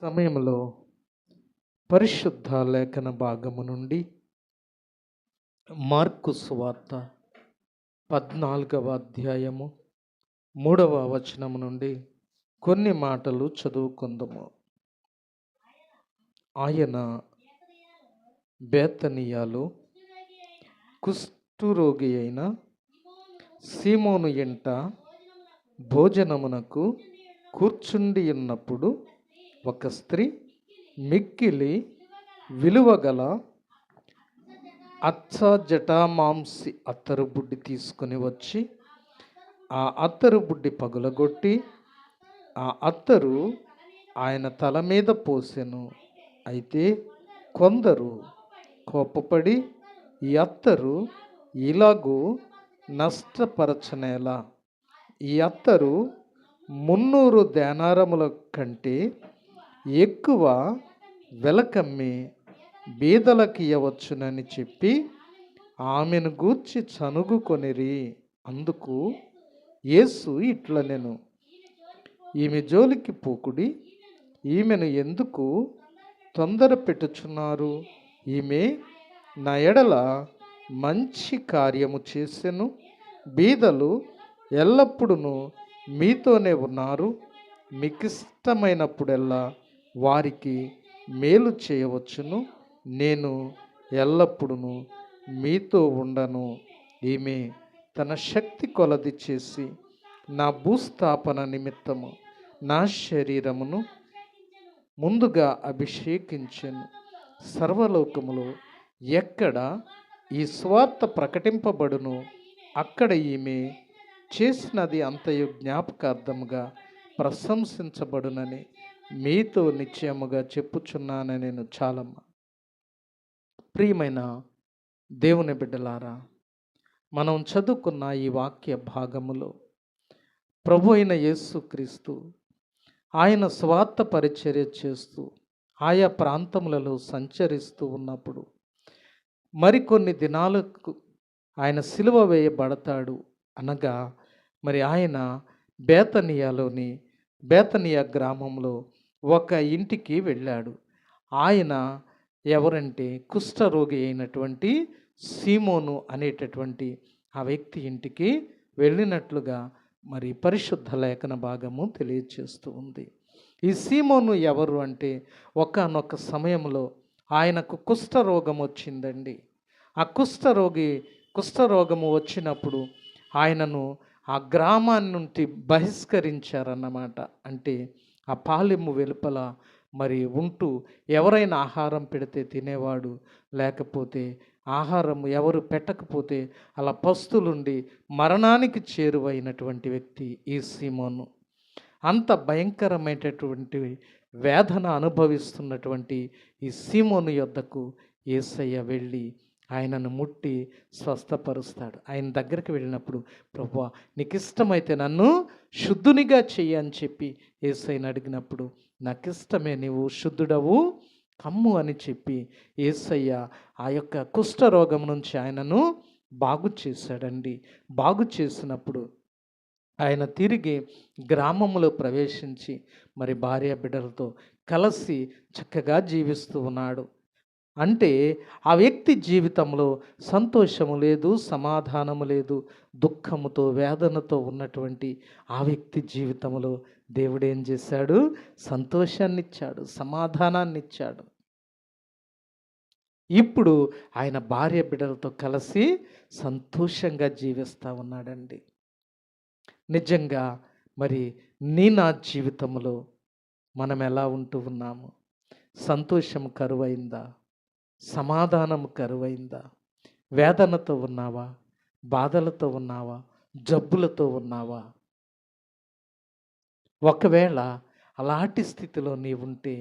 సమయంలో పరిశుద్ధ లేఖన భాగము నుండి మార్కు సువార్త 14వ అధ్యాయము 3వ వచనము నుండి కొన్ని మాటలు చదువుకుందాము. ఆయన బేతనియాలో కుష్ఠరోగి అయిన సీమోను ఇంట భోజనమునకు కూర్చుండి ఉన్నప్పుడు ఒక స్త్రీ మిక్కిలి విలువగల అచ్చ జటామాంసి అత్తరు బుడ్డి తీసుకొని వచ్చి ఆ అత్తరు బుడ్డి పగులగొట్టి ఆ అత్తరు ఆయన తల మీద పోసెను. అయితే కొందరు కోపపడి, ఈ అత్తరు ఇలాగూ నష్టపరచనేలా, ఈ అత్తరు 300 దేనారముల కంటే ఎక్కువ వెలకమ్మి బీదలకు ఇవ్వవచ్చునని చెప్పి ఆమెను గూర్చి చనుగుకొనిరి. అందుకు యేసు ఇట్లనెను, ఈమె జోలికి పోకుడి, ఈమెను ఎందుకు తొందర పెట్టుచున్నారు? ఈమె నా ఎడల మంచి కార్యము చేసెను. బీదలు ఎల్లప్పుడూ మీతోనే ఉన్నారు, మీకిష్టమైనప్పుడెల్లా వారికి మేలు చేయవచ్చును. నేను ఎల్లప్పుడూ మీతో ఉండను. ఈమె తన శక్తి కొలది చేసి నా భూస్థాపన నిమిత్తము నా శరీరమును ముందుగా అభిషేకించెను. సర్వలోకములో ఎక్కడ ఈ స్వార్థ ప్రకటింపబడును, అక్కడ ఈమె చేసినది అంతయు జ్ఞాపకార్థముగా ప్రశంసించబడునని మీతో నిశ్చయముగా చెప్పుచున్నాను నేను. చాలమ్మ. ప్రియమైన దేవుని బిడ్డలారా, మనం చదువుకున్న ఈ వాక్య భాగములో ప్రభు అయిన యేసుక్రీస్తు ఆయన స్వార్థ పరిచర్య చేస్తూ ఆయా ప్రాంతములలో సంచరిస్తూ ఉన్నప్పుడు మరికొన్ని దినాలకు ఆయన సిలువ వేయబడతాడు అనగా మరి ఆయన బేతనియా గ్రామంలో ఒక ఇంటికి వెళ్ళాడు. ఆయన ఎవరంటే కుష్ఠరోగి అయినటువంటి సీమోను అనేటటువంటి ఆ వ్యక్తి ఇంటికి వెళ్ళినట్లుగా మరి పరిశుద్ధ లేఖన భాగము తెలియచేస్తూ ఉంది. ఈ సీమోను ఎవరు అంటే ఒకానొక సమయంలో ఆయనకు కుష్ఠరోగం వచ్చిందండి. ఆ కుష్ఠరోగము వచ్చినప్పుడు ఆయనను ఆ గ్రామాన్ని నుండి బహిష్కరించారన్నమాట. అంటే ఆ పాలెము వెలుపల మరి ఉంటూ ఎవరైనా ఆహారం పెడితే తినేవాడు, లేకపోతే ఆహారం ఎవరు పెట్టకపోతే అలా పస్తులుండి మరణానికి చేరువైనటువంటి వ్యక్తి ఈ సీమోను. అంత భయంకరమైనటువంటి వేదన అనుభవిస్తున్నటువంటి ఈ సీమోను యొద్దకు యేసయ్య వెళ్ళి ఆయనను ముట్టి స్వస్థపరుస్తాడు. ఆయన దగ్గరికి వెళ్ళినప్పుడు, ప్రభువా నీకు ఇష్టమైతే నన్ను శుద్ధునిగా చెయ్యి అని చెప్పి యేసయ్యను అడిగినప్పుడు, నాకు ఇష్టమే, నీవు శుద్ధుడవు కమ్ము అని చెప్పి యేసయ్య ఆ యొక్క కుష్ఠరోగం నుంచి ఆయనను బాగు చేశాడండి. బాగు చేసినప్పుడు ఆయన తిరిగి గ్రామంలో ప్రవేశించి మరి భార్య బిడ్డలతో కలిసి చక్కగా జీవిస్తూ ఉన్నాడు. అంటే ఆ వ్యక్తి జీవితంలో సంతోషము లేదు, సమాధానము లేదు, దుఃఖముతో వేదనతో ఉన్నటువంటి ఆ వ్యక్తి జీవితంలో దేవుడు ఏం చేశాడు? సంతోషాన్ని ఇచ్చాడు, సమాధానాన్ని ఇచ్చాడు. ఇప్పుడు ఆయన భార్య బిడ్డలతో కలిసి సంతోషంగా జీవిస్తూ ఉన్నాడండి. నిజంగా మరి నా జీవితంలో మనం ఎలా ఉంటూ ఉన్నాము? సంతోషం కరువైందా? సమాధానం కరువైందా? వేదనతో ఉన్నావా? బాధలతో ఉన్నావా? జబ్బులతో ఉన్నావా? ఒకవేళ అలాంటి స్థితిలో నీవుంటే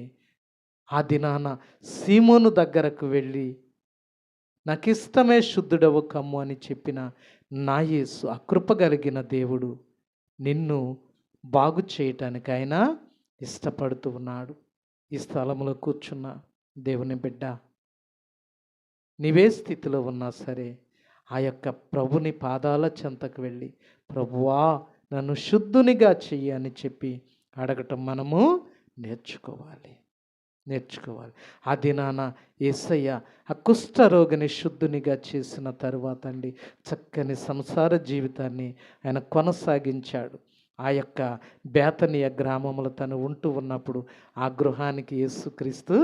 ఆ దినాన సీమోను దగ్గరకు వెళ్ళి నాకు ఇష్టమే శుద్ధుడవు కమ్ము అని చెప్పిన నా యేసు, ఆ కృప కలిగిన దేవుడు నిన్ను బాగు చేయటానికి ఆయన ఇష్టపడుతూ ఉన్నాడు. ఈ స్థలంలో కూర్చున్న దేవుని బిడ్డ, నీవే స్థితిలో ఉన్నా సరే ఆ యొక్క ప్రభుని పాదాల చెంతకు వెళ్ళి, ప్రభువా నన్ను శుద్ధునిగా చెయ్యి అని చెప్పి అడగటం మనము నేర్చుకోవాలి. నేర్చుకోవాలి. ఆ దినాన యేసయ్య ఆ కుష్ఠరోగిని శుద్ధునిగా చేసిన తరువాత అండి చక్కని సంసార జీవితాన్ని ఆయన కొనసాగించాడు. ఆ యొక్క బేతనీయ గ్రామంలో తను ఉంటూ ఉన్నప్పుడు ఆ గృహానికి యేసుక్రీస్తు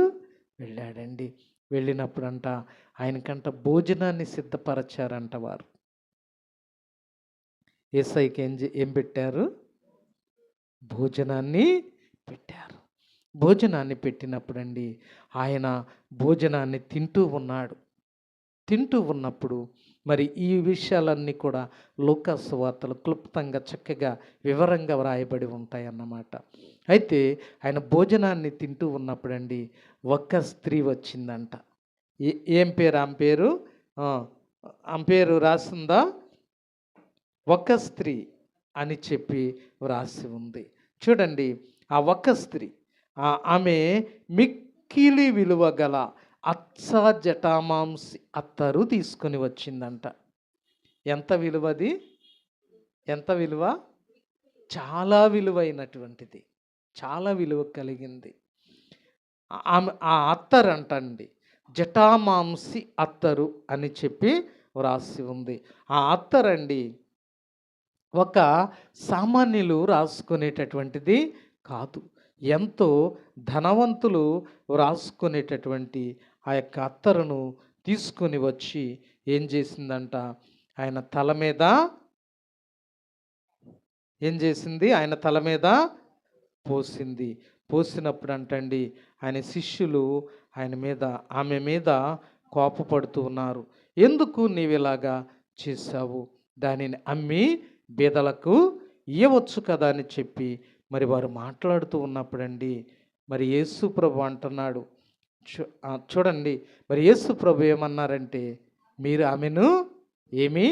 వెళ్ళాడండి. వెళ్ళినప్పుడంట ఆయనకంట భోజనాన్ని సిద్ధపరచారంట వారు. యేసయ్యకి ఏం పెట్టారు? భోజనాన్ని పెట్టారు. భోజనాన్ని పెట్టినప్పుడండి ఆయన భోజనాన్ని తింటూ ఉన్నాడు. తింటూ ఉన్నప్పుడు మరి ఈ విషయాలన్నీ కూడా లూకా సువార్తలు క్లుప్తంగా చక్కగా వివరంగా వ్రాయబడి ఉంటాయన్నమాట. అయితే ఆయన భోజనాన్ని తింటూ ఉన్నప్పుడండి ఒక స్త్రీ వచ్చిందంట. ఏం పేరు ఆమె పేరు? ఆమె పేరు రాసిందా? ఒక స్త్రీ అని చెప్పి వ్రాసి ఉంది. చూడండి, ఆ ఒక స్త్రీ ఆమె మిక్కిలి విలువ గల అచ్చ జటామాంసి అత్తరు తీసుకొని వచ్చిందంట. ఎంత విలువది? ఎంత విలువ? చాలా విలువైనటువంటిది, చాలా విలువ కలిగింది. ఆమె ఆ అత్తరు అంటండి జటామాంసి అత్తరు అని చెప్పి వ్రాసి ఉంది. ఆ అత్తరండి ఒక సామాన్యులు రాసుకునేటటువంటిది కాదు. ఎంతో ధనవంతులు రాసుకునేటటువంటి ఆ యొక్క అత్తరును తీసుకొని వచ్చి ఏం చేసిందంట, ఆయన తల మీద ఏం చేసింది? ఆయన తల మీద పోసింది. పోసినప్పుడు అంటండి ఆయన శిష్యులు ఆమె మీద కోపపడుతూ ఉన్నారు. ఎందుకు నీవిలాగా చేశావు? దానిని అమ్మి బీదలకు ఇవ్వచ్చు కదా అని చెప్పి మరి వారు మాట్లాడుతూ ఉన్నప్పుడండి మరి యేసు ప్రభు అంటున్నాడు, చూడండి, మరి యేసు ప్రభు ఏమన్నారంటే, మీరు ఆమెను ఏమీ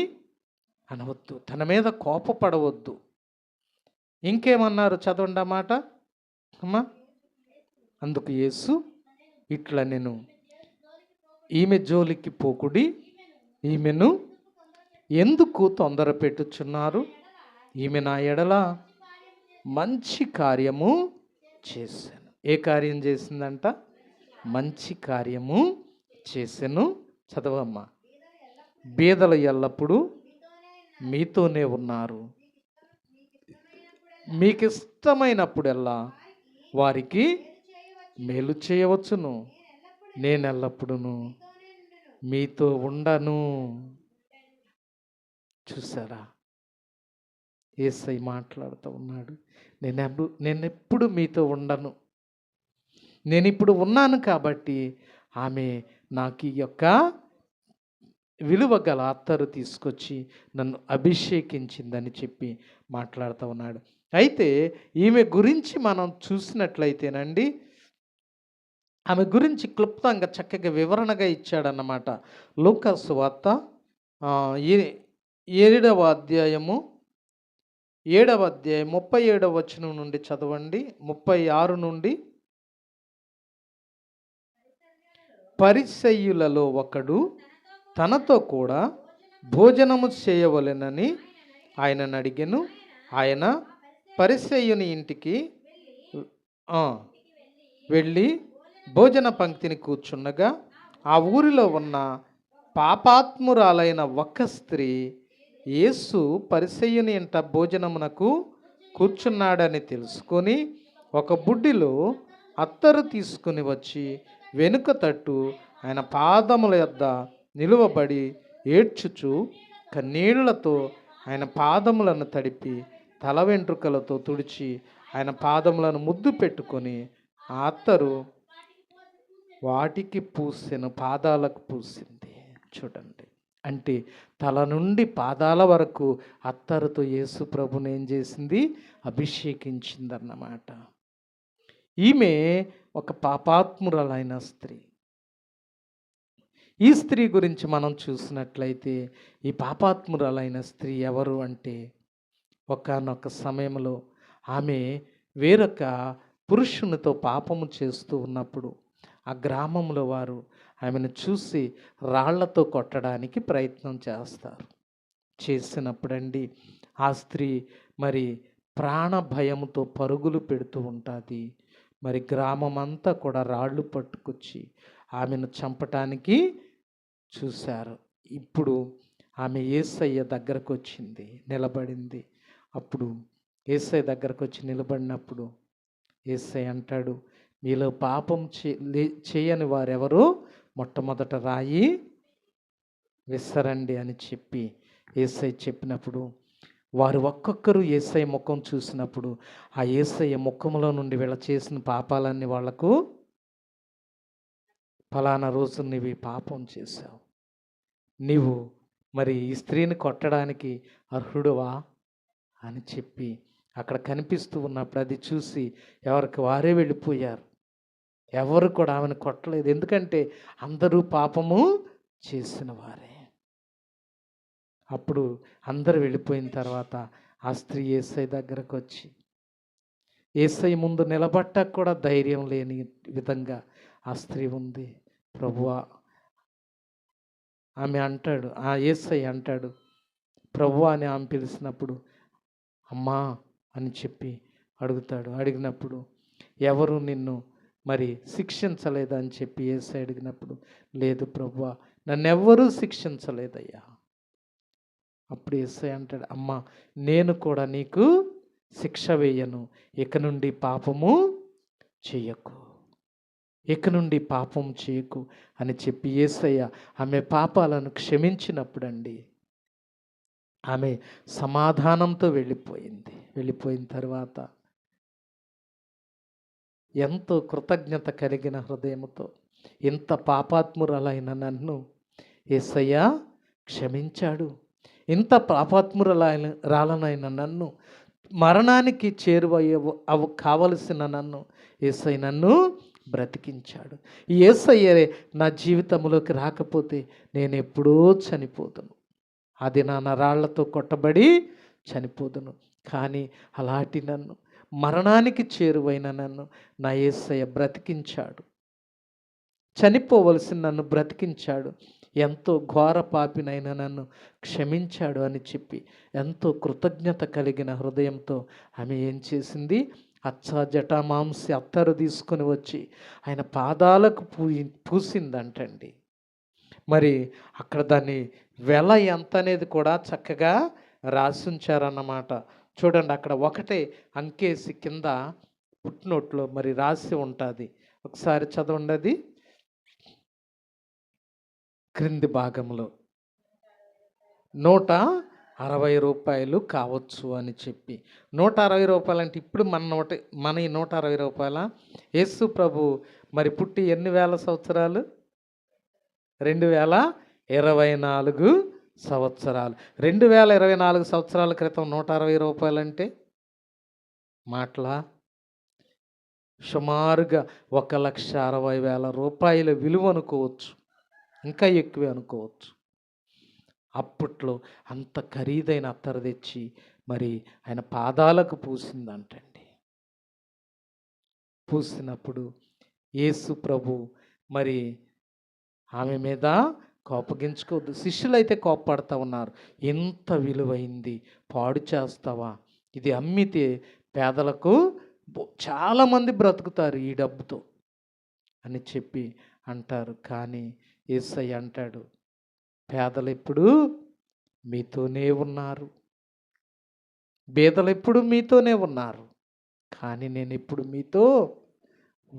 అనవద్దు, తన మీద కోపపడవద్దు. ఇంకేమన్నారు? చదవండి ఆ మాట అమ్మా. అందుకు యేసు ఇట్లా, నేను ఈమె జోలికి పోకుడి, ఈమెను ఎందుకు తొందర పెట్టుచున్నారు? ఈమె నా ఎడల మంచి కార్యము చేశాను. ఏ కార్యం చేసిందంట? మంచి కార్యము చేశాను. చదవమ్మా. బీదలు ఎల్లప్పుడూ మీతోనే ఉన్నారు, మీకు ఇష్టమైనప్పుడల్లా వారికి మేలు చేయవచ్చును, నేను ఎల్లప్పుడూ మీతో ఉండను. చూసారా, యేసయ్య మాట్లాడుతూ ఉన్నాడు, నేనెప్పుడు మీతో ఉండను, నేను ఇప్పుడు ఉన్నాను కాబట్టి ఆమె నాకు ఈ యొక్క విలువ గల అత్తరు తీసుకొచ్చి నన్ను అభిషేకించిందని చెప్పి మాట్లాడుతూ ఉన్నాడు. అయితే ఈమె గురించి మనం చూసినట్లయితేనండి, ఆమె గురించి క్లుప్తంగా చక్కగా వివరణగా ఇచ్చాడన్నమాట. లూకా సువార్త 7వ అధ్యాయము 37వ వచనం నుండి చదవండి. 36 నుండి. పరిసయ్యులలో ఒకడు తనతో కూడా భోజనము చేయవలెనని ఆయనను అడిగెను. ఆయన పరిసయ్యుని ఇంటికి వెళ్ళి భోజన పంక్తిని కూర్చున్నగా ఆ ఊరిలో ఉన్న పాపాత్మురాలైన ఒక స్త్రీ యేసు పరిసయ్యుని ఇంట భోజనమునకు కూర్చున్నాడని తెలుసుకొని ఒక బుడ్డిలో అత్తరు తీసుకుని వచ్చి వెనుక తట్టు ఆయన పాదముల యొద్ద నిలువబడి ఏడ్చుచు కన్నీళ్లతో ఆయన పాదములను తడిపి తల వెంట్రుకలతో తుడిచి ఆయన పాదములను ముద్దు పెట్టుకొని ఆ అత్తరు వాటికి పూసెను, పాదాలకు పూసింది. చూడండి, అంటే తల నుండి పాదాల వరకు అత్తరుతో యేసు ప్రభుని ఏం చేసింది? అభిషేకించిందన్నమాట. ఈమె ఒక పాపాత్మురాలైన స్త్రీ. ఈ స్త్రీ గురించి మనం చూసినట్లయితే ఈ పాపాత్మురాలైన స్త్రీ ఎవరు అంటే, ఒకానొక సమయంలో ఆమె వేరొక పురుషునితో పాపము చేస్తూ ఉన్నప్పుడు ఆ గ్రామంలో వారు ఆమెను చూసి రాళ్లతో కొట్టడానికి ప్రయత్నం చేస్తారు. చేసినప్పుడండి ఆ స్త్రీ మరి ప్రాణ భయంతో పరుగులు పెడుతూ ఉంటుంది. మరి గ్రామం అంతా కూడా రాళ్ళు పట్టుకొచ్చి ఆమెను చంపటానికి చూశారు. ఇప్పుడు ఆమె యేసయ్య దగ్గరకు వచ్చింది, నిలబడింది. అప్పుడు యేసయ్య దగ్గరకు వచ్చి నిలబడినప్పుడు యేసయ్య అంటాడు, మీలో పాపం చేయని వారెవరు మొట్టమొదట రాయి విసరండి అని చెప్పి యేసయ్య చెప్పినప్పుడు వారు ఒక్కొక్కరు యేసయ్య ముఖం చూసినప్పుడు ఆ యేసయ్య ముఖంలో నుండి వీళ్ళ చేసిన పాపాలన్నీ వాళ్లకు, ఫలానా రోజు నీవు పాపం చేశావు, నీవు మరి ఈ స్త్రీని కొట్టడానికి అర్హుడువా అని చెప్పి అక్కడ కనిపిస్తూ ఉన్నప్పుడు అది చూసి ఎవరికి వారే వెళ్ళిపోయారు. ఎవరు కూడా ఆమెను కొట్టలేదు, ఎందుకంటే అందరూ పాపము చేసిన వారే. అప్పుడు అందరు వెళ్ళిపోయిన తర్వాత ఆ స్త్రీ యేసయ్య దగ్గరకు వచ్చి యేసయ్య ముందు నిలబట్టకు కూడా ధైర్యం లేని విధంగా ఆ స్త్రీ ఉంది. ప్రభువా, ఆమె అంటాడు, ఆ యేసయ్య అంటాడు ప్రభువా అని ఆమె పిలిచినప్పుడు అమ్మా అని చెప్పి అడుగుతాడు. అడిగినప్పుడు ఎవరు నిన్ను మరి శిక్షించలేదని చెప్పి యేసయ్య అడిగినప్పుడు లేదు ప్రభువా, నన్నెవ్వరూ శిక్షించలేదయ్యా. అప్పుడు యేసయ్య అంటాడు, అమ్మా నేను కూడా నీకు శిక్ష వేయను, ఇక నుండి పాపము చేయకు, ఇక నుండి పాపం చేయకు అని చెప్పి యేసయ్య ఆమె పాపాలను క్షమించినప్పుడు అండి ఆమె సమాధానంతో వెళ్ళిపోయింది. వెళ్ళిపోయిన తర్వాత ఎంతో కృతజ్ఞత కలిగిన హృదయంతో ఇంత పాపాత్మురాలైన నన్ను యేసయ్య క్షమించాడు, ఇంత పాపాత్మురాలైన నన్ను, మరణానికి చేరువయ్యే కావలసిన నన్ను యేసయ్య నన్ను బ్రతికించాడు. ఈ యేసయ్య నా జీవితంలోకి రాకపోతే నేను ఎప్పుడో చనిపోదును, అది నా నరాళ్లతో కొట్టబడి చనిపోదును. కానీ అలాంటి నన్ను, మరణానికి చేరువైన నన్ను నా యేసయ్య బ్రతికించాడు, చనిపోవలసిన నన్ను బ్రతికించాడు, ఎంతో ఘోర పాపినైన నన్ను క్షమించాడు అని చెప్పి ఎంతో కృతజ్ఞత కలిగిన హృదయంతో ఆమె ఏం చేసింది, జటామాంసి అత్తరు తీసుకొని వచ్చి ఆయన పాదాలకు పూసిందంటండి. మరి అక్కడ దాన్ని వెల ఎంత అనేది కూడా చక్కగా రాసించారన్నమాట. చూడండి, అక్కడ ఒకటే అంకేసి కింద పుట్నోట్లో మరి రాసి ఉంటుంది. ఒకసారి చదవండి, అది క్రింది భాగంలో 160 రూపాయలు కావచ్చు అని చెప్పి. 160 రూపాయలు అంటే ఇప్పుడు మన ఈ 160 రూపాయల? యేసు ప్రభు మరి పుట్టి ఎన్ని వేల సంవత్సరాలు? 2024 సంవత్సరాలు. 2024 సంవత్సరాల క్రితం 160 రూపాయలంటే మాటలా? సుమారుగా 1,60,000 రూపాయల విలువ అనుకోవచ్చు, ఇంకా ఎక్కువే అనుకోవచ్చు. అప్పట్లో అంత ఖరీదైన అత్తరు తెచ్చి మరి ఆయన పాదాలకు పూసిందంటండి. పూసినప్పుడు యేసు ప్రభు మరి ఆమె మీద కోపగించుకోవద్దు, శిష్యులైతే కోపపడతా ఉన్నారు, ఎంత విలువైంది పాడు చేస్తావా, ఇది అమ్మితే పేదలకు చాలామంది బ్రతుకుతారు ఈ డబ్బుతో అని చెప్పి అంటారు. కానీ యేసయ్య అంటాడు, పేదలు ఎప్పుడు మీతోనే ఉన్నారు, బేదలు ఎప్పుడు మీతోనే ఉన్నారు, కానీ నేను ఎప్పుడు మీతో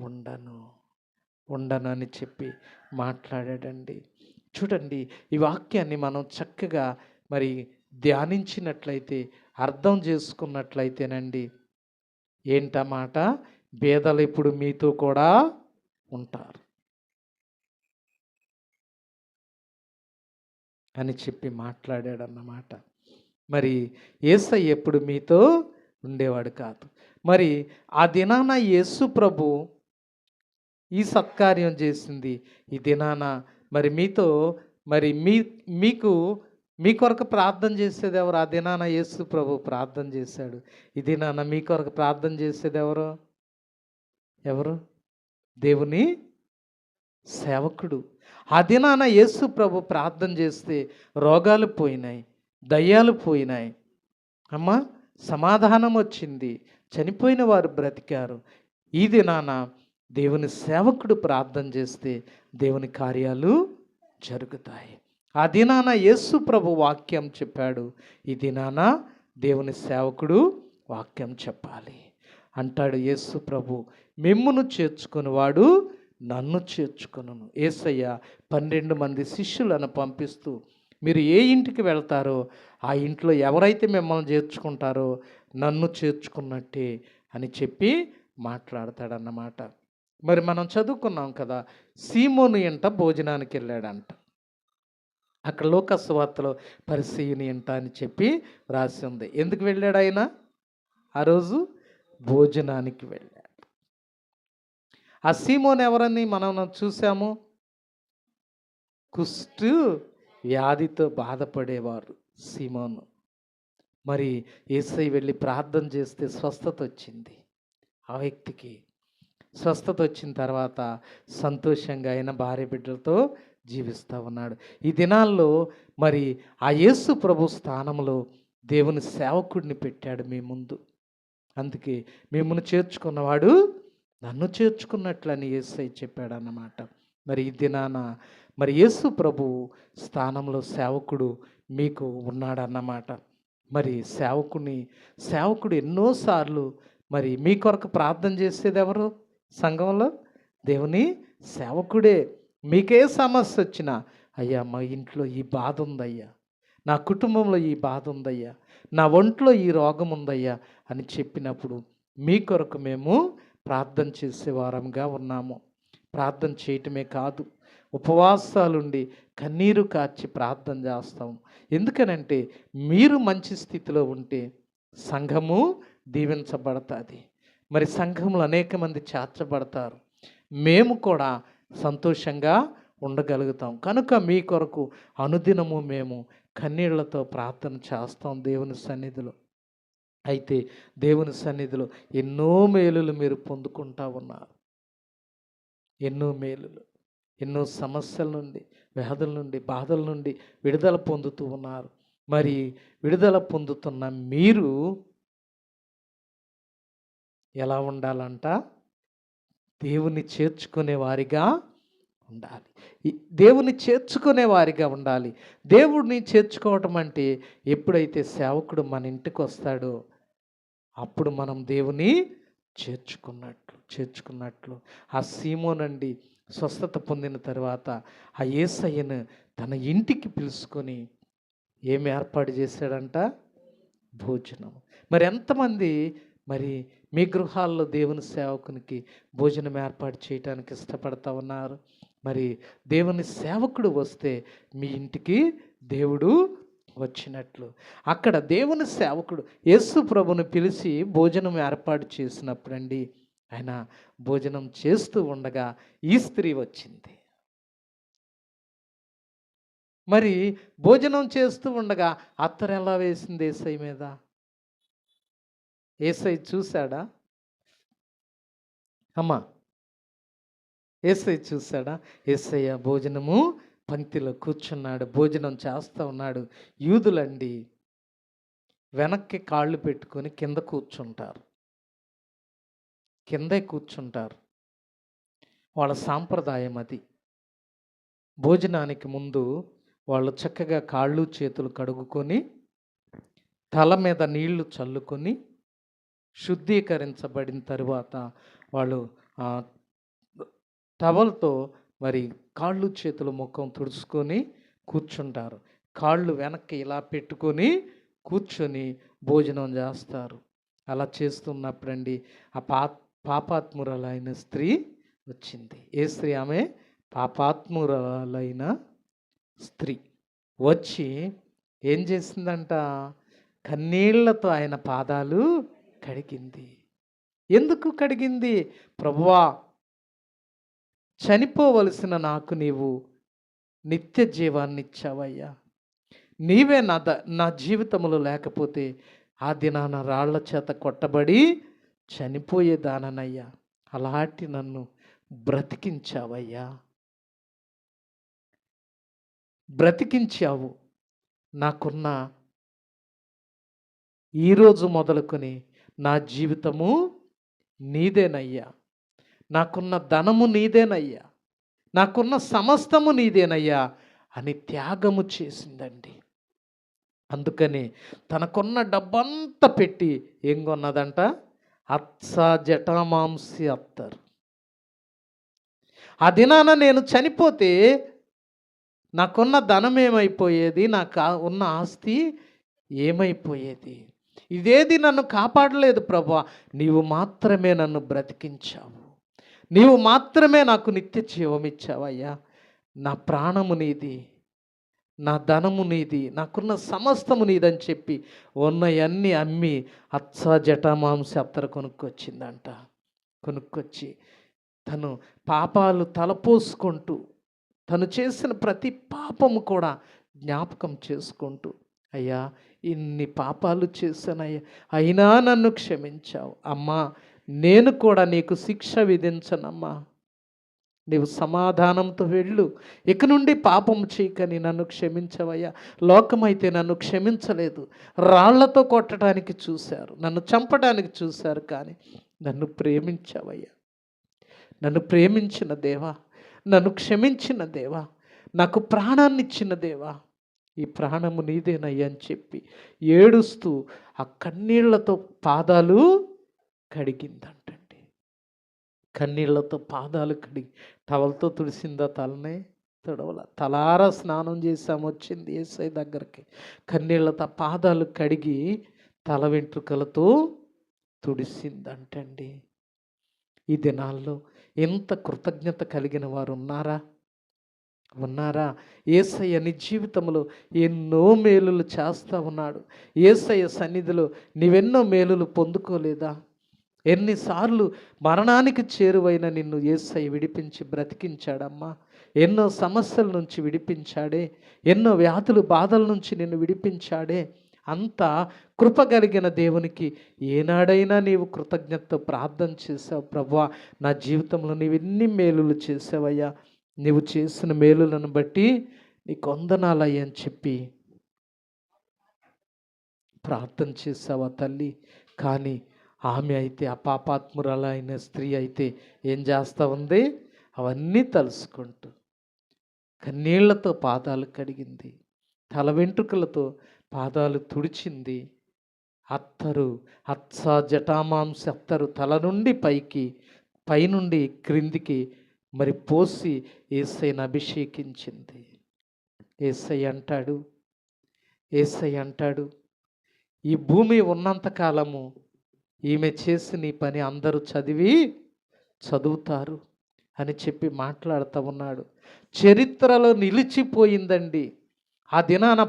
ఉండను అని చెప్పి మాట్లాడాడండి. చూడండి, ఈ వాక్యాన్ని మనం చక్కగా మరి ధ్యానించినట్లయితే, అర్థం చేసుకున్నట్లయితేనండి, ఏంటన్నమాట, బేదలు ఇప్పుడు మీతో కూడా ఉంటారు అని చెప్పి మాట్లాడాడన్నమాట. మరి యేసయ్య ఎప్పుడు మీతో ఉండేవాడు కాదు. మరి ఆ దినాన యేసు ప్రభు ఈ సత్కార్యం చేసింది, ఈ దినాన మరి మీతో మరి మీ కొరకు ప్రార్థన చేసేది ఎవరు? ఆ దినాన యేసు ప్రభు ప్రార్థన చేశాడు. ఈ దినాన మీ కొరకు ప్రార్థన చేసేది ఎవరు? దేవుని సేవకుడు. ఆ దినాన యేసు ప్రభు ప్రార్థన చేస్తే రోగాలు పోయినాయి, దయ్యాలు పోయినాయి, అమ్మా సమాధానం వచ్చింది, చనిపోయిన వారు బ్రతికారు. ఈ దినాన దేవుని సేవకుడు ప్రార్థన చేస్తే దేవుని కార్యాలు జరుగుతాయి. ఆ దినాన యేసు ప్రభు వాక్యం చెప్పాడు, ఈ దినాన దేవుని సేవకుడు వాక్యం చెప్పాలి అంటాడు యేసు ప్రభు. మిమ్మును చేర్చుకునివాడు నన్ను చేర్చుకొనును. యేసయ్య 12 మంది శిష్యులను పంపిస్తూ, మీరు ఏ ఇంటికి వెళ్తారో ఆ ఇంట్లో ఎవరైతే మిమ్మల్ని చేర్చుకుంటారో నన్ను చేర్చుకున్నట్టే అని చెప్పి మాట్లాడతాడన్నమాట. మరి మనం చదువుకున్నాం కదా, సీమోను ఇంట భోజనానికి వెళ్ళాడంట. అక్కడ లూకా సువార్తలో పరిసయ్యుని ఇంట అని చెప్పి రాసి ఉంది. ఎందుకు వెళ్ళాడు ఆయన? ఆ రోజు భోజనానికి వెళ్ళాడు. ఆ సీమోను ఎవరని మనం చూసాము? కుష్టు వ్యాధితో బాధపడేవారు సీమోను. మరి యేసయ్య వెళ్ళి ప్రార్థన చేస్తే స్వస్థత వచ్చింది. ఆ వ్యక్తికి స్వస్థత వచ్చిన తర్వాత సంతోషంగా ఆయన భార్య బిడ్డలతో జీవిస్తూ ఉన్నాడు. ఈ దినాల్లో మరి ఆ యేసు ప్రభు స్థానంలో దేవుని సేవకుడిని పెట్టాడు మీ ముందు. అందుకే మిమ్మల్ని చేర్చుకున్నవాడు నన్ను చేర్చుకున్నట్లని యేసయ్య చెప్పాడు అన్నమాట. మరి ఈ దినాన మరి యేసు ప్రభు స్థానంలో సేవకుడు మీకు ఉన్నాడన్నమాట. మరి సేవకుడు ఎన్నోసార్లు మరి మీ కొరకు ప్రార్థన చేసేది ఎవరు? సంఘంలో దేవుని సేవకుడే. మీకే సమస్య వచ్చినా, అయ్యా మా ఇంట్లో ఈ బాధ ఉందయ్యా, నా కుటుంబంలో ఈ బాధ ఉందయ్యా, నా ఒంట్లో ఈ రోగం ఉందయ్యా అని చెప్పినప్పుడు మీ కొరకు మేము ప్రార్థన చేసేవారంగా ఉన్నాము. ప్రార్థన చేయటమే కాదు, ఉపవాసాలుండి కన్నీరు కార్చి ప్రార్థన చేస్తాము. ఎందుకనంటే మీరు మంచి స్థితిలో ఉంటే సంఘము దీవించబడుతుంది. మరి సంఘంలో అనేక మంది చేర్చబడతారు, మేము కూడా సంతోషంగా ఉండగలుగుతాం. కనుక మీ కొరకు అనుదినము మేము కన్నీళ్లతో ప్రార్థన చేస్తాం దేవుని సన్నిధిలో. అయితే దేవుని సన్నిధిలో ఎన్నో మేలులు మీరు పొందుకుంటా ఉన్నారు. ఎన్నో మేలులు, ఎన్నో సమస్యల నుండి, వ్యాధుల నుండి, బాధల నుండి విడుదల పొందుతూ ఉన్నారు. మరి విడుదల పొందుతున్న మీరు ఎలా ఉండాలంట? దేవుని చేర్చుకునే వారిగా ఉండాలి. దేవుని చేర్చుకునే వారిగా ఉండాలి. దేవుడిని చేర్చుకోవటం అంటే ఎప్పుడైతే సేవకుడు మన ఇంటికి వస్తాడో అప్పుడు మనం దేవుని చేర్చుకున్నట్లు. ఆ సీమోనండి స్వస్థత పొందిన తర్వాత ఆ యేసయ్యను తన ఇంటికి పిలుచుకొని ఏమి ఏర్పాటు చేశాడంట? భోజనం. మరి ఎంతమంది మరి మీ గృహాల్లో దేవుని సేవకునికి భోజనం ఏర్పాటు చేయడానికి ఇష్టపడతా ఉన్నారు? మరి దేవుని సేవకుడు వస్తే మీ ఇంటికి దేవుడు వచ్చినట్లు. అక్కడ దేవుని సేవకుడు యేసు ప్రభుని పిలిచి భోజనం ఏర్పాటు చేసినప్పుడండి, ఆయన భోజనం చేస్తూ ఉండగా ఈ స్త్రీ వచ్చింది. మరి భోజనం చేస్తూ ఉండగా అత్తరు ఎలా వేసింది యేసయ్య మీద? యేసయ్య చూశాడా? అమ్మా, యేసయ్య చూశాడా? యేసయ్య భోజనము పంక్తిలో కూర్చున్నాడు, భోజనం చేస్తూ ఉన్నాడు. యూదులండి వెనక్కి కాళ్ళు పెట్టుకొని కింద కిందే కూర్చుంటారు. వాళ్ళ సాంప్రదాయం అది. భోజనానికి ముందు వాళ్ళు చక్కగా కాళ్ళు చేతులు కడుగుకొని తల మీద నీళ్లు చల్లుకొని శుద్ధీకరించబడిన తరువాత వాళ్ళు టవల్తో మరి కాళ్ళు చేతులు ముఖం తుడుచుకొని కూర్చుంటారు. కాళ్ళు వెనక్కి ఇలా పెట్టుకొని కూర్చొని భోజనం చేస్తారు. అలా చేస్తున్నప్పుడండి ఆ పాపాత్మురాలైన స్త్రీ వచ్చింది. ఏ స్త్రీ? ఆమె పాపాత్మురాలైన స్త్రీ వచ్చి ఏం చేసిందంట? కన్నీళ్లతో ఆయన పాదాలు కడిగింది. ఎందుకు కడిగింది? ప్రభువా, చనిపోవలసిన నాకు నీవు నిత్య జీవాన్ని ఇచ్చావయ్యా. నీవే నా జీవితంలో లేకపోతే ఆ దినాన రాళ్ల చేత కొట్టబడి చనిపోయేదానయ్యా. అలాంటి నన్ను బ్రతికించావయ్యా, బ్రతికించావు. నాకున్న ఈరోజు మొదలుకొని నా జీవితము నీదేనయ్యా. నాకున్న ధనము నీదేనయ్యా, నాకున్న సమస్తము నీదేనయ్యా అని త్యాగము చేసిందండి. అందుకని తనకున్న డబ్బంతా పెట్టి ఏం కొన్నదంట? జటామాంసి అత్తరు. ఆ దినాన నేను చనిపోతే నాకున్న ధనం ఏమైపోయేది? నాకు ఉన్న ఆస్తి ఏమైపోయేది? ఇదేది నన్ను కాపాడలేదు ప్రభువా, నీవు మాత్రమే నన్ను బ్రతికించావు, నీవు మాత్రమే నాకు నిత్య జీవం ఇచ్చావయ్యా. నా ప్రాణము నీది, నా ధనము నీది, నాకున్న సమస్తము నీదని చెప్పి ఉన్నవన్నీ అమ్మి జటామాంసి అత్తరు కొనుక్కొచ్చిందంట. కొనుక్కొచ్చి తను పాపాలు తలపోసుకుంటూ, తను చేసిన ప్రతి పాపము కూడా జ్ఞాపకం చేసుకుంటూ, అయ్యా ఇన్ని పాపాలు చేశానయ్యా, అయినా నన్ను క్షమించావు అమ్మా, నేను కూడా నీకు శిక్ష విధించనమ్మా, నీవు సమాధానంతో వెళ్ళు, ఇక నుండి పాపం చేయకని నన్ను క్షమించవయ్యా. లోకమైతే నన్ను క్షమించలేదు, రాళ్లతో కొట్టడానికి చూశారు, నన్ను చంపడానికి చూశారు, కానీ నన్ను ప్రేమించావయ్యా. నన్ను ప్రేమించిన దేవా, నన్ను క్షమించిన దేవా, నాకు ప్రాణాన్ని ఇచ్చిన దేవా, ఈ ప్రాణము నీదేనయ్యా అని చెప్పి ఏడుస్తూ ఆ కన్నీళ్లతో పాదాలు కడిగిందంటండి. కన్నీళ్లతో పాదాలు కడిగి టవల్తో తుడిసిందా? తలనే తడవల, తలారా స్నానం చేసాము, వచ్చింది యేసయ్య దగ్గరికి, కన్నీళ్లతో పాదాలు కడిగి తల వెంట్రుకలతో తుడిసిందంటండి. ఈ దినాల్లో ఎంత కృతజ్ఞత కలిగిన వారు ఉన్నారా? యేసయ్య నీ జీవితంలో ఎన్నో మేలులు చేస్తూ ఉన్నాడు. యేసయ్య సన్నిధిలో నీవెన్నో మేలులు పొందుకోలేదా? ఎన్నిసార్లు మరణానికి చేరువైన నిన్ను యేసయ్య విడిపించి బ్రతికించాడమ్మా. ఎన్నో సమస్యల నుంచి విడిపించాడే, ఎన్నో వ్యాధులు బాధల నుంచి నిన్ను విడిపించాడే. అంత కృప కలిగిన దేవునికి ఏనాడైనా నీవు కృతజ్ఞతతో ప్రార్థన చేసావు? ప్రభువా, నా జీవితంలో నీవు ఎన్ని మేలులు చేసావయ్యా, నీవు చేసిన మేలులను బట్టి నీకు వందనాలయ్యా అని చెప్పి ప్రార్థన చేసావా తల్లి? కానీ ఆమె అయితే, ఆ పాపాత్మురాలైన స్త్రీ అయితే ఏం చేస్తూ ఉంది? అవన్నీ తలుసుకుంటూ కన్నీళ్లతో పాదాలు కడిగింది, తల వెంట్రుకలతో పాదాలు తుడిచింది. జటామాంసి అత్తరు తల నుండి పైకి, పైనుండి క్రిందికి మరి పోసి యేసయ్యను అభిషేకించింది. యేసయ్య అంటాడు, ఈ భూమి ఉన్నంతకాలము ఈమె చేసిన ఈ పని అందరూ చదువుతారు అని చెప్పి మాట్లాడుతూ ఉన్నాడు. చరిత్రలో నిలిచిపోయిందండి. ఆ దినాన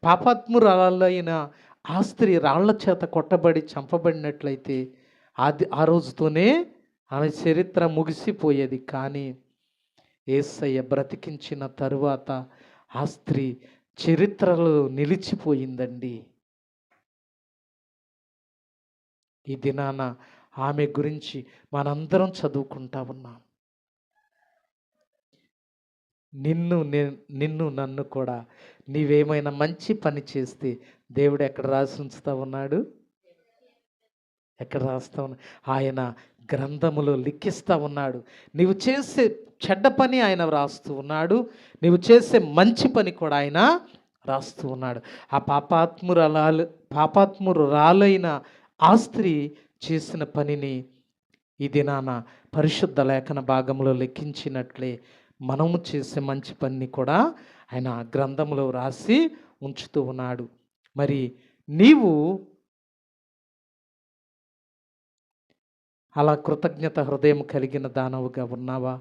పాపాత్మురాలైన ఆ స్త్రీ రాళ్ల చేత కొట్టబడి చంపబడినట్లయితే ఆ రోజుతోనే ఆమె చరిత్ర ముగిసిపోయేది. కానీ యేసయ్య బ్రతికించిన తరువాత ఆ స్త్రీ చరిత్రలో నిలిచిపోయిందండి. ఈ దినాన ఆమె గురించి మనందరం చదువుకుంటా ఉన్నాం. నిన్ను నన్ను కూడా నీవేమైనా మంచి పని చేస్తే దేవుడు ఎక్కడ రాసి ఉంచుతా ఉన్నాడు? ఎక్కడ రాస్తా ఉన్నాడు? ఆయన గ్రంథములో లిఖిస్తూ ఉన్నాడు. నీవు చేసే చెడ్డ పని ఆయన రాస్తూ ఉన్నాడు, నీవు చేసే మంచి పని కూడా ఆయన రాస్తూ ఉన్నాడు. ఆ పాపాత్మురాలైన ఆ స్త్రీ చేసిన పనిని ఈ దినాన పరిశుద్ధ లేఖన భాగంలో లెక్కించినట్లే మనము చేసే మంచి పని కూడా ఆయన గ్రంథంలో రాసి ఉంచుతూ ఉన్నాడు. మరి నీవు అలా కృతజ్ఞత హృదయం కలిగిన దానవుగా ఉన్నావా?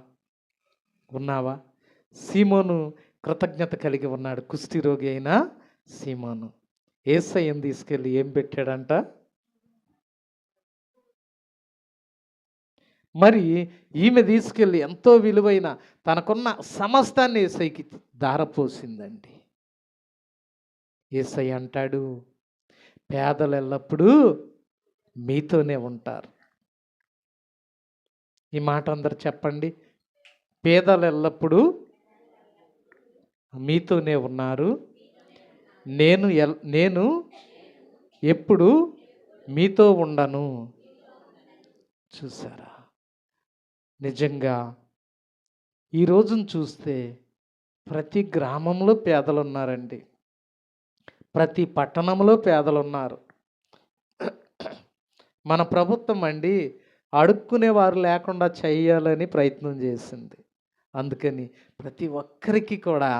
సీమోను కృతజ్ఞత కలిగి ఉన్నాడు. కుష్ఠిరోగి అయిన సీమోను యేసయ్యను తీసుకెళ్ళి ఏం పెట్టాడంట? మరి ఈమె తీసుకెళ్ళి ఎంతో విలువైన తనకున్న సమస్తాన్ని యేసయ్యకి ధారపోసిందండి. యేసయ్య అంటాడు, పేదలు ఎల్లప్పుడూ మీతోనే ఉంటారు. ఈ మాట అందరు చెప్పండి. పేదలు ఎల్లప్పుడూ మీతోనే ఉన్నారు, నేను ఎప్పుడు మీతో ఉండను. చూసారా? నిజంగా ఈ రోజును చూస్తే ప్రతి గ్రామంలో పేదలు ఉన్నారండి. ప్రతి పట్టణంలో పేదలు ఉన్నారు. మన ప్రభుత్వం అండి అడుక్కునే వారు లేకుండా చేయాలని ప్రయత్నం చేసింది. అందుకని ప్రతి ఒక్కరికి కూడా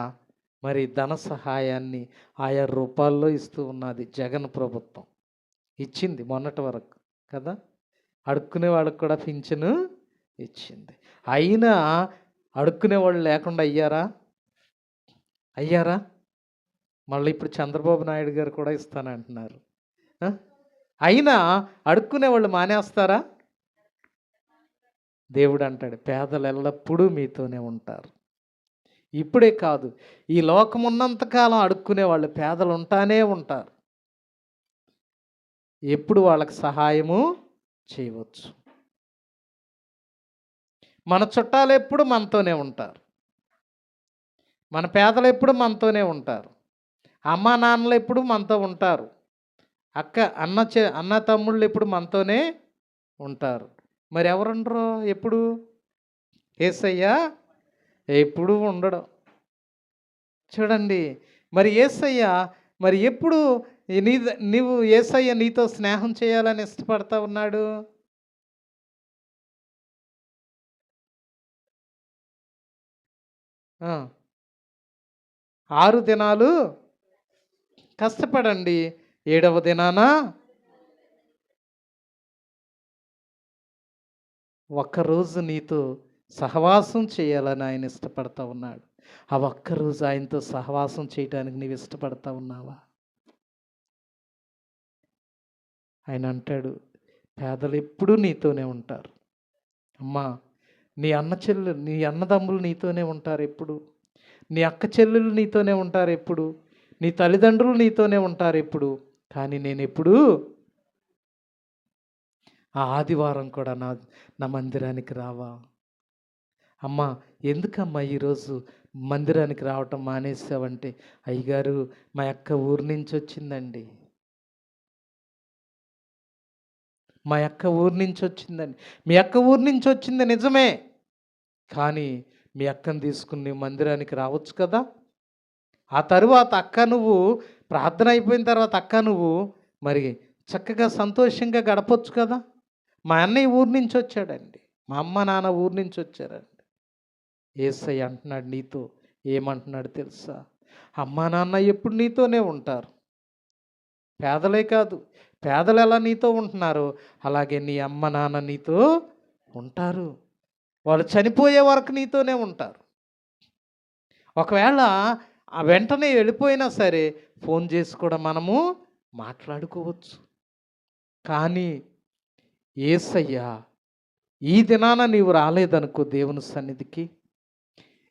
మరి ధన సహాయాన్ని ఆయా రూపాల్లో ఇస్తూ ఉన్నది జగన్ ప్రభుత్వం. ఇచ్చింది మొన్నటి వరకు కదా. అడుక్కునే వాళ్ళకి కూడా పింఛను ఇచ్చింది. అయినా అడుక్కునే వాళ్ళు లేకుండా అయ్యారా? మళ్ళీ ఇప్పుడు చంద్రబాబు నాయుడు గారు కూడా ఇస్తానంటున్నారు. అయినా అడుక్కునే వాళ్ళు మానేస్తారా? దేవుడు అంటాడు, పేదలు ఎల్లప్పుడూ మీతోనే ఉంటారు. ఇప్పుడే కాదు, ఈ లోకం ఉన్నంతకాలం అడుక్కునే వాళ్ళు పేదలు ఉంటానే ఉంటారు. ఎప్పుడు వాళ్ళకి సహాయము చేయవచ్చు. మన చుట్టాలు ఎప్పుడు మనతోనే ఉంటారు. మన పేదలు ఎప్పుడు మనతోనే ఉంటారు. అమ్మ నాన్నలు ఎప్పుడు మనతో ఉంటారు. అన్న తమ్ముళ్ళు ఎప్పుడు మనతోనే ఉంటారు. మరి ఎవరుండరు ఎప్పుడు? యేసయ్య ఎప్పుడు ఉండడం. చూడండి, మరి యేసయ్య మరి ఎప్పుడు నీవు యేసయ్య నీతో స్నేహం చేయాలని ఇష్టపడతా ఉన్నాడు? ఆ, 6 దినాలు కష్టపడండి, 7వ దినాన ఒక్కరోజు నీతో సహవాసం చేయాలని ఆయన ఇష్టపడతా ఉన్నాడు. ఆ ఒక్కరోజు ఆయనతో సహవాసం చేయడానికి నీవు ఇష్టపడతా ఉన్నావా? ఆయన అంటాడు, పేదలు ఎప్పుడూ నీతోనే ఉంటారు. అమ్మా, నీ అన్నదమ్ములు నీతోనే ఉంటారు ఎప్పుడు. నీ అక్క చెల్లెలు నీతోనే ఉంటారు ఎప్పుడు. నీ తల్లిదండ్రులు నీతోనే ఉంటారు ఎప్పుడు. కానీ నేను ఎప్పుడు ఆ ఆదివారం కూడా నా మందిరానికి రావా? అమ్మా, ఎందుకమ్మా ఈరోజు మందిరానికి రావటం మానేసావంటే, అయ్యగారు మా అక్క ఊరి నుంచి వచ్చిందండి, మా అక్క ఊరి నుంచి వచ్చిందండి. మీ అక్క ఊరి నుంచి వచ్చింది నిజమే, కానీ మీ అక్కను తీసుకుని నువ్వు మందిరానికి రావచ్చు కదా. ఆ తరువాత అక్క నువ్వు ప్రార్థన అయిపోయిన తర్వాత అక్క నువ్వు మరి చక్కగా సంతోషంగా గడపచ్చు కదా. మా అన్నయ్య ఊరి నుంచి వచ్చాడండి, మా అమ్మ నాన్న ఊరి నుంచి వచ్చారండి. యేసయ్య అంటున్నాడు నీతో, ఏమంటున్నాడు తెలుసా? అమ్మా నాన్న ఎప్పుడు నీతోనే ఉంటారు. పేదలే కాదు, పేదలు ఎలా నీతో ఉంటున్నారో అలాగే నీ అమ్మ నాన్న నీతో ఉంటారు. వాళ్ళు చనిపోయే వరకు నీతోనే ఉంటారు. ఒకవేళ ఆ వెంటనే వెళ్ళిపోయినా సరే ఫోన్ చేసి కూడా మనము మాట్లాడుకోవచ్చు. కానీ యేసయ్య ఈ దినాన నీవు రాలేదనుకో దేవుని సన్నిధికి,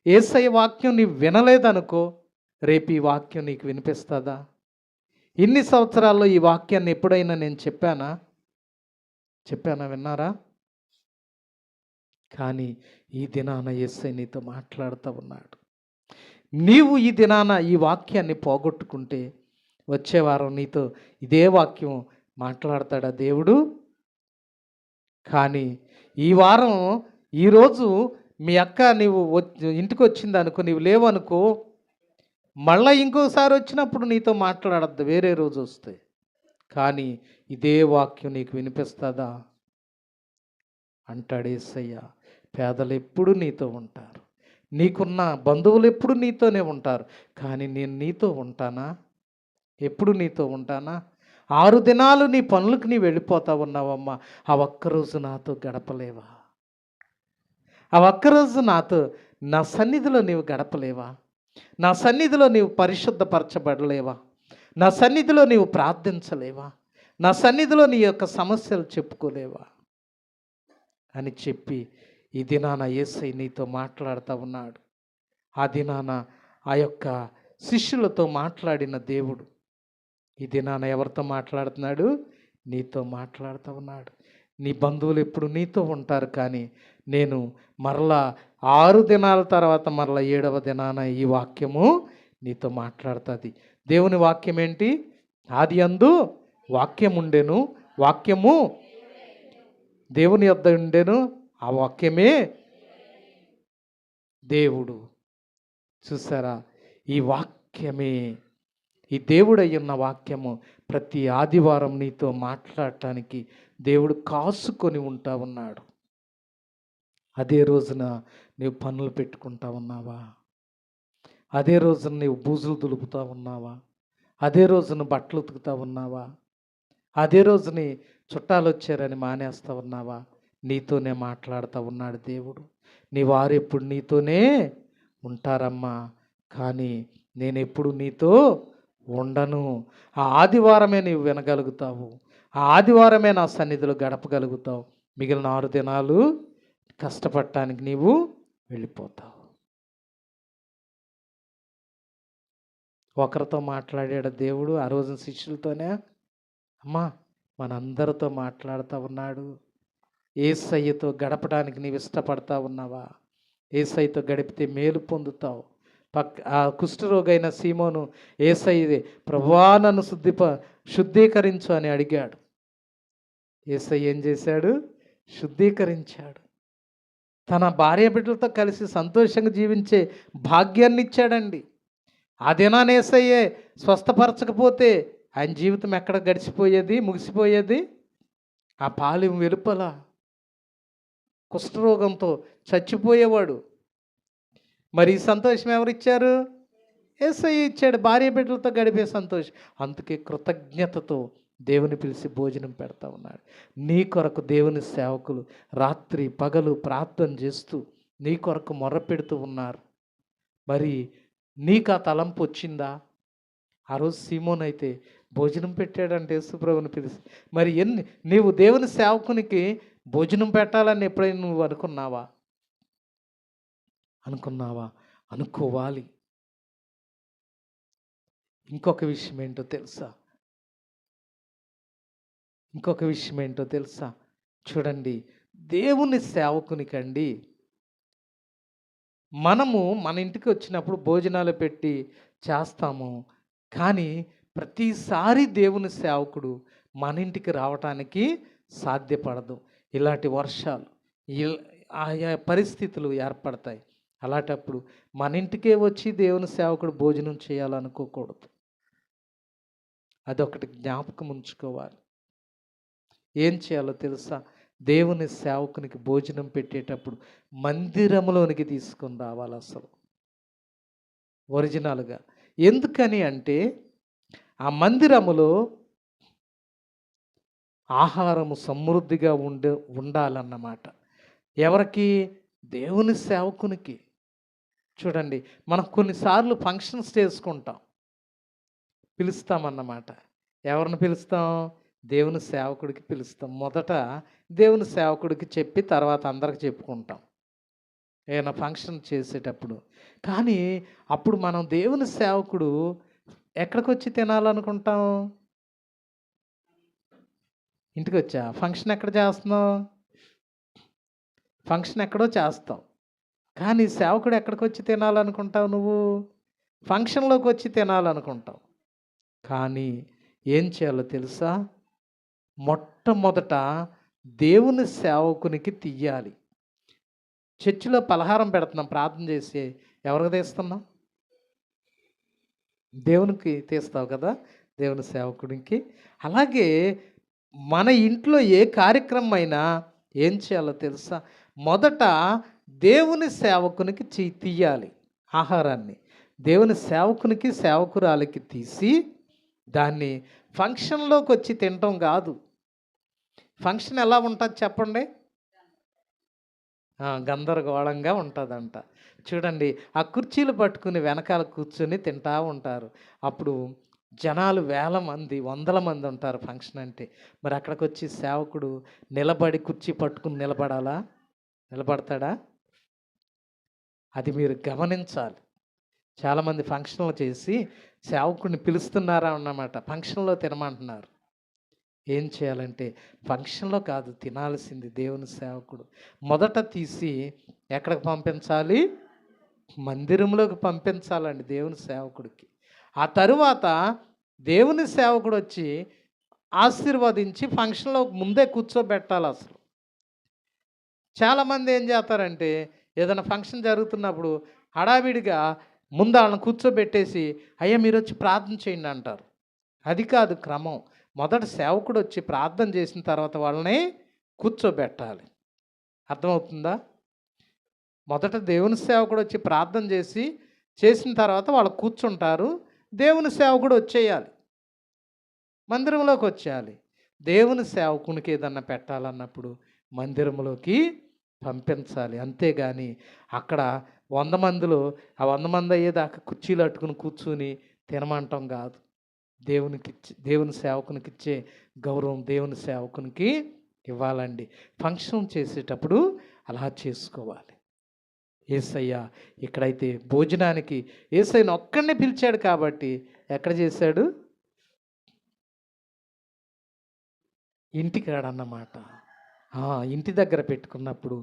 యేసయ్య వాక్యం నీవు వినలేదనుకో, రేపు ఈ వాక్యం నీకు వినిపిస్తుందా? ఇన్ని సంవత్సరాల్లో ఈ వాక్యాన్ని ఎప్పుడైనా నేను చెప్పానా? విన్నారా? కానీ ఈ దినాన యేసయ్య నీతో మాట్లాడుతూ ఉన్నాడు. నీవు ఈ దినాన ఈ వాక్యాన్ని పోగొట్టుకుంటే వచ్చే వారం నీతో ఇదే వాక్యం మాట్లాడతాడా దేవుడు? కానీ ఈ వారం ఈరోజు మీ అక్క నీవు ఇంటికి వచ్చింది అనుకో, నీవు లేవనుకో, మళ్ళీ ఇంకోసారి వచ్చినప్పుడు నీతో మాట్లాడద్దు, వేరే రోజు వస్తే. కానీ ఇదే వాక్యం నీకు వినిపిస్తుందా? అంటాడు యేసయ్య, పేదలు ఎప్పుడు నీతో ఉంటారు, నీకున్న బంధువులు ఎప్పుడు నీతోనే ఉంటారు, కానీ నేను నీతో ఉంటానా? ఎప్పుడు నీతో ఉంటానా? 6 దినాలు నీ పనులకు నీ వెళ్ళిపోతా ఉన్నావమ్మా, ఆ ఒక్కరోజు నాతో గడపలేవా? ఆ ఒక్కరోజు నాతో నా సన్నిధిలో నీవు గడపలేవా? నా సన్నిధిలో నీవు పరిశుద్ధపరచబడలేవా? నా సన్నిధిలో నీవు ప్రార్థించలేవా? నా సన్నిధిలో నీ యొక్క సమస్యలు చెప్పుకోలేవా అని చెప్పి ఈ దినాన యేసయ్య నీతో మాట్లాడుతూ ఉన్నాడు. ఆ దినాన ఆ యొక్క శిష్యులతో మాట్లాడిన దేవుడు ఈ దినాన ఎవరితో మాట్లాడుతున్నాడు? నీతో మాట్లాడుతూ ఉన్నాడు. నీ బంధువులు ఎప్పుడు నీతో ఉంటారు, కానీ నేను మరలా 6 దినాల తర్వాత మరలా 7వ దినాన ఈ వాక్యము నీతో మాట్లాడుతుంది. దేవుని వాక్యం ఏంటి? ఆది యందు వాక్యం ఉండెను, వాక్యము దేవుని యొద్ద ఉండెను, ఆ వాక్యమే దేవుడు. చూసారా, ఈ వాక్యమే, ఈ దేవుడయ్యున్న వాక్యము ప్రతి ఆదివారం నీతో మాట్లాడటానికి దేవుడు కాసుకొని ఉంటా ఉన్నాడు. అదే రోజున నీవు పనులు పెట్టుకుంటా ఉన్నావా? అదే రోజున నీవు బూజులు దులుపుతా ఉన్నావా? అదే రోజున బట్టలు ఉతుకుతా ఉన్నావా? అదే రోజుని చుట్టాలు వచ్చారని మానేస్తా ఉన్నావా? నీతోనే మాట్లాడుతూ ఉన్నాడు దేవుడు. నీ వారు ఎప్పుడు నీతోనే ఉంటారమ్మా, కానీ నేను ఎప్పుడు నీతో ఉండను. ఆ ఆదివారమే నీవు వినగలుగుతావు, ఆ ఆదివారమే నా సన్నిధిలో గడపగలుగుతావు. మిగిలిన 6 దినాలు కష్టపడటానికి నీవు వెళ్ళిపోతావు. ఒకరితో మాట్లాడాడు దేవుడు ఆ రోజున శిష్యులతోనే. అమ్మా, మనందరితో మాట్లాడుతూ ఉన్నాడు. యేసయ్యతో గడపడానికి నీవు ఇష్టపడతా ఉన్నావా? యేసయ్యతో గడిపితే మేలు పొందుతావు. ఆ కుష్ఠరోగైన సీమోను యేసయ్యదే, ప్రభువా నన్ను శుద్ధీకరించు అని అడిగాడు. యేసయ్య ఏం చేశాడు? శుద్ధీకరించాడు. తన భార్య బిడ్డలతో కలిసి సంతోషంగా జీవించే భాగ్యాన్ని ఇచ్చాడండి. ఆ దినాన్ని యేసయ్యే స్వస్థపరచకపోతే ఆయన జీవితం ఎక్కడ గడిచిపోయేది, ముగిసిపోయేది? ఆ పాలెం వెలుపల కుష్ఠరోగంతో చచ్చిపోయేవాడు. మరి ఈ సంతోషం ఎవరిచ్చారు? యేసయ్య ఇచ్చాడు, భార్య బిడ్డలతో గడిపే సంతోషం. అందుకే కృతజ్ఞతతో దేవుని పిలిచి భోజనం పెడతా ఉన్నాడు. నీ కొరకు దేవుని సేవకులు రాత్రి పగలు ప్రార్థన చేస్తూ నీ కొరకు మొర్ర పెడుతూ ఉన్నారు. మరి నీకు ఆ తలంపు వచ్చిందా? ఆ రోజు సీమోన్ అయితే భోజనం పెట్టాడంటే యేసుప్రభుని పిలిచి. మరి నీవు దేవుని సేవకునికి భోజనం పెట్టాలని ఎప్పుడైనా నువ్వు అనుకున్నావా? అనుకోవాలి. ఇంకొక విషయం ఏంటో తెలుసా? చూడండి, దేవుని సేవకునికండి మనము మన ఇంటికి వచ్చినప్పుడు భోజనాలు పెట్టి చేస్తాము, కానీ ప్రతిసారి దేవుని సేవకుడు మన ఇంటికి రావటానికి సాధ్యపడదు. ఇలాంటి వర్షాలు, ఆయా పరిస్థితులు ఏర్పడతాయి. అలాంటప్పుడు మన ఇంటికే వచ్చి దేవుని సేవకుడు భోజనం చేయాలనుకోకూడదు. అదొకటి జ్ఞాపకం ఉంచుకోవాలి. ఏం చేయాలో తెలుసా? దేవుని సేవకునికి భోజనం పెట్టేటప్పుడు మందిరంలోనికి తీసుకొని రావాలి అసలు ఒరిజినల్గా. ఎందుకని అంటే ఆ మందిరములో ఆహారము సమృద్ధిగా ఉండాలన్నమాట. ఎవరికి? దేవుని సేవకునికి. చూడండి, మనం కొన్నిసార్లు ఫంక్షన్స్ చేసుకుంటాం, పిలుస్తామన్నమాట. ఎవరిని పిలుస్తాం? దేవుని సేవకుడికి పిలుస్తాం. మొదట దేవుని సేవకుడికి చెప్పి తర్వాత అందరికి చెప్పుకుంటాం ఏమైనా ఫంక్షన్ చేసేటప్పుడు. కానీ అప్పుడు మనం దేవుని సేవకుడు ఎక్కడికి వచ్చి తినాలనుకుంటాం? ఇంటికి వచ్చా. ఫంక్షన్ ఎక్కడ చేస్తున్నావు? ఫంక్షన్ ఎక్కడో చేస్తావు, కానీ సేవకుడు ఎక్కడికి వచ్చి తినాలనుకుంటావు? నువ్వు ఫంక్షన్లోకి వచ్చి తినాలనుకుంటావు. కానీ ఏం చేయాలో తెలుసా? మొట్టమొదట దేవుని సేవకునికి తీయాలి. చర్చిలో పలహారం పెడుతున్నాం, ప్రార్థన చేసి ఎవరికి తీస్తున్నాం? దేవునికి తీస్తావు కదా, దేవుని సేవకుడికి. అలాగే మన ఇంట్లో ఏ కార్యక్రమం అయినా ఏం చేయాలో తెలుసా? మొదట దేవుని సేవకునికి తీయాలి ఆహారాన్ని. దేవుని సేవకునికి సేవకురాలికి తీసి దాన్ని ఫంక్షన్లోకి వచ్చి తినటం కాదు. ఫంక్షన్ ఎలా ఉంటుంది చెప్పండి? గందరగోళంగా ఉంటుందంట. చూడండి, ఆ కుర్చీలు పట్టుకుని వెనకాల కూర్చొని తింటూ ఉంటారు. అప్పుడు జనాలు వేల మంది, వందల మంది ఉంటారు ఫంక్షన్ అంటే. మరి అక్కడికి వచ్చి సేవకుడు నిలబడి కుర్చీ పట్టుకుని నిలబడతాడా? అది మీరు గమనించాలి. చాలామంది ఫంక్షన్లు చేసి సేవకుడిని పిలుస్తున్నారా అన్నమాట, ఫంక్షన్లో తినమంటున్నారు. ఏం చేయాలంటే ఫంక్షన్లో కాదు తినాల్సింది దేవుని సేవకుడు. మొదట తీసి ఎక్కడికి పంపించాలి? మందిరంలోకి పంపించాలండి దేవుని సేవకుడికి. ఆ తరువాత దేవుని సేవకుడు వచ్చి ఆశీర్వదించి ఫంక్షన్లో ముందే కూర్చోబెట్టాలి. అసలు చాలామంది ఏం చేస్తారంటే ఏదైనా ఫంక్షన్ జరుగుతున్నప్పుడు హడావిడిగా ముందు వాళ్ళని కూర్చోబెట్టేసి అయ్యా మీరు వచ్చి ప్రార్థన చేయండి అంటారు. అది కాదు క్రమం. మొదట సేవకుడు వచ్చి ప్రార్థన చేసిన తర్వాత వాళ్ళని కూర్చోబెట్టాలి. అర్థమవుతుందా? మొదట దేవుని సేవకుడు వచ్చి ప్రార్థన చేసిన తర్వాత వాళ్ళు కూర్చుంటారు. దేవుని సేవకుడు వచ్చేయాలి, మందిరంలోకి వచ్చేయాలి. దేవుని సేవకునికి ఏదన్నా పెట్టాలన్నప్పుడు మందిరంలోకి పంపించాలి. అంతేగాని అక్కడ 100 మందిలో ఆ 100 మంది అయ్యేదాకా కుర్చీలు అట్టుకుని కూర్చుని తినమంటాం కాదు. దేవుని సేవకునికి ఇచ్చే గౌరవం దేవుని సేవకునికి ఇవ్వాలండి. ఫంక్షన్ చేసేటప్పుడు అలా చేసుకోవాలి. యేసయ్య ఇక్కడైతే భోజనానికి యేసయ్యను ఒక్కడినే పిలిచాడు కాబట్టి ఎక్కడ చేశాడు? ఇంటికాడన్నమాట. ఇంటి దగ్గర పెట్టుకున్నప్పుడు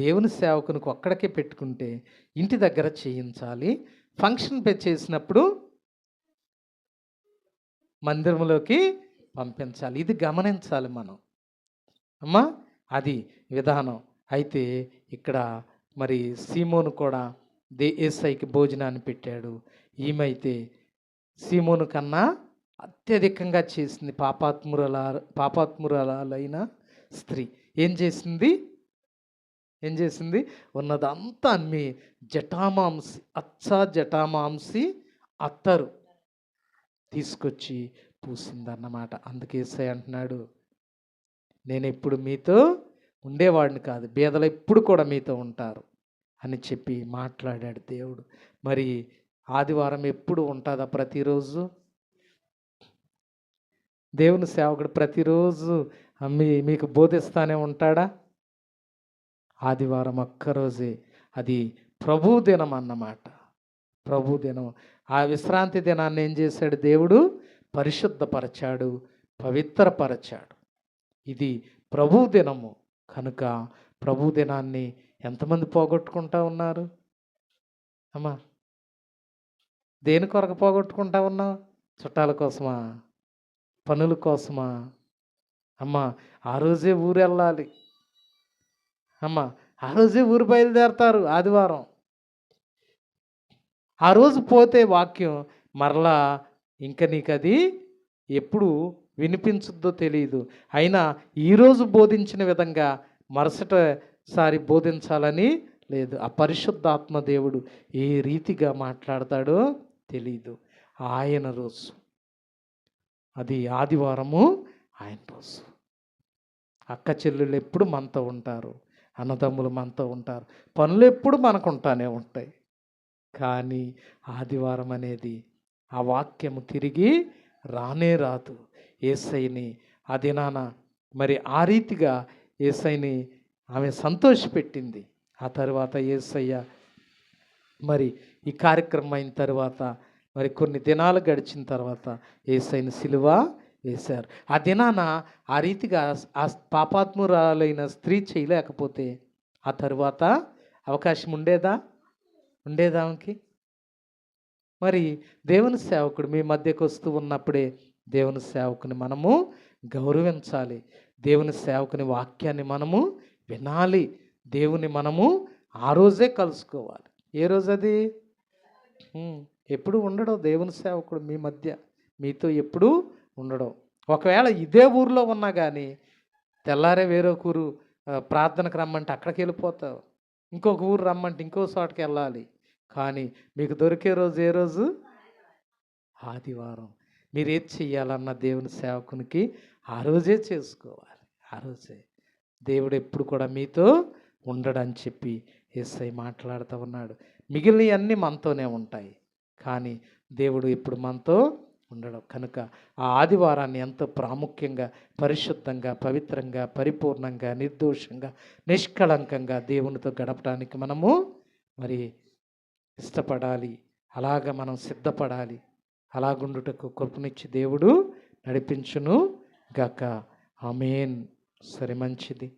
దేవుని సేవకునికి ఒక్కడికే పెట్టుకుంటే ఇంటి దగ్గర చేయించాలి. ఫంక్షన్ చేసినప్పుడు మందిరంలోకి పంపించాలి. ఇది గమనించాలి మనం అమ్మా. అది విధానం. అయితే ఇక్కడ మరి సీమోను కూడా యేసయ్యకి భోజనాన్ని పెట్టాడు. ఈమెయితే సీమోను కన్నా అత్యధికంగా చేసింది. పాపాత్మురాలైన స్త్రీ ఏం చేసింది? ఉన్నదంతా అమ్మి జటామాంసి అత్తరు తీసుకొచ్చి పూసిందన్నమాట. అందుకే యేసయ్య అంటున్నాడు, నేను ఎప్పుడు మీతో ఉండేవాడిని కాదు, బీదలు ఎప్పుడు కూడా మీతో ఉంటారు అని చెప్పి మాట్లాడాడు దేవుడు. మరి ఆదివారం ఎప్పుడు ఉంటుందా? ప్రతిరోజు దేవుని సేవకుడు ప్రతిరోజు మీకు బోధిస్తానే ఉంటాడా? ఆదివారం ఒక్కరోజే, అది ప్రభు దినం అన్నమాట. ప్రభు దినం. ఆ విశ్రాంతి దినాన్ని ఏం చేశాడు దేవుడు? పరిశుద్ధపరచాడు, పవిత్రపరచాడు. ఇది ప్రభు దినము కనుక ప్రభు దినాన్ని ఎంతమంది పోగొట్టుకుంటా ఉన్నారు అమ్మా? దేని కొరకు పోగొట్టుకుంటా ఉన్నావు? చుట్టాల కోసమా? పనుల కోసమా? అమ్మా ఆ రోజే ఊరు వెళ్ళాలి. అమ్మా ఆ రోజే ఊరు బయలుదేరతారు ఆదివారం. ఆ రోజు పోతే వాక్యం మరలా ఇంకా నీకు అది ఎప్పుడు వినిపించుద్దో తెలియదు. అయినా ఈరోజు బోధించిన విధంగా మరుసటిసారి బోధించాలని లేదు. ఆ పరిశుద్ధాత్మ దేవుడు ఏ రీతిగా మాట్లాడతాడో తెలియదు. ఆయన రోజు అది ఆదివారము, ఆయన రోజు. అక్క చెల్లెళ్ళు ఎప్పుడు మనతో ఉంటారు, అన్నదమ్ములు మనతో ఉంటారు, పనులు ఎప్పుడు మనకు ఉంటానే ఉంటాయి. కానీ ఆదివారం అనేది ఆ వాక్యము తిరిగి రానే రాదు. యేసయ్యని ఆ దినాన మరి ఆ రీతిగా యేసయ్యని ఆమె సంతోషపెట్టింది. ఆ తర్వాత యేసయ్య మరి ఈ కార్యక్రమం అయిన తర్వాత మరి కొన్ని దినాలు గడిచిన తర్వాత యేసయ్యని సిలువ వేశారు. ఆ దినాన ఆ రీతిగా ఆ పాపాత్మురాలైన స్త్రీ చేయలేకపోతే ఆ తరువాత అవకాశం ఉండేదా ఆమెకి? మరి దేవుని సేవకుడు మీ మధ్యకు వస్తూ ఉన్నప్పుడే దేవుని సేవకుని మనము గౌరవించాలి. దేవుని సేవకుని వాక్యాన్ని మనము వినాలి. దేవుని మనము ఆ రోజే కలుసుకోవాలి. ఏ రోజు అది? ఎప్పుడు ఉండడం దేవుని సేవకుడు మీ మధ్య, మీతో ఎప్పుడు ఉండడం. ఒకవేళ ఇదే ఊరిలో ఉన్నా కానీ తెల్లారే వేరొక ఊరు ప్రార్థనకు రమ్మంటే అక్కడికి వెళ్ళిపోతావు, ఇంకొక ఊరు రమ్మంటే ఇంకో చోటకి వెళ్ళాలి. కానీ మీకు దొరికే రోజు ఏ రోజు? ఆదివారం. మీరు ఏది చెయ్యాలన్న దేవుని సేవకునికి ఆ రోజే చేసుకోవాలి. ఆ రోజే. దేవుడు ఎప్పుడు కూడా మీతో ఉండడని చెప్పి యేసయ్య మాట్లాడుతూ ఉన్నాడు. మిగిలినవన్నీ మనతోనే ఉంటాయి, కానీ దేవుడు ఇప్పుడు మనతో ఉండడం. కనుక ఆ ఆదివారాన్ని ఎంతో ప్రాముఖ్యంగా, పరిశుద్ధంగా, పవిత్రంగా, పరిపూర్ణంగా, నిర్దోషంగా, నిష్కళంకంగా దేవునితో గడపడానికి మనము మరి ఇష్టపడాలి. అలాగ మనం సిద్ధపడాలి. అలాగుండుటకు కృపనిచ్చి దేవుడు నడిపించును గాక. ఆమేన్. సరే, మంచిది.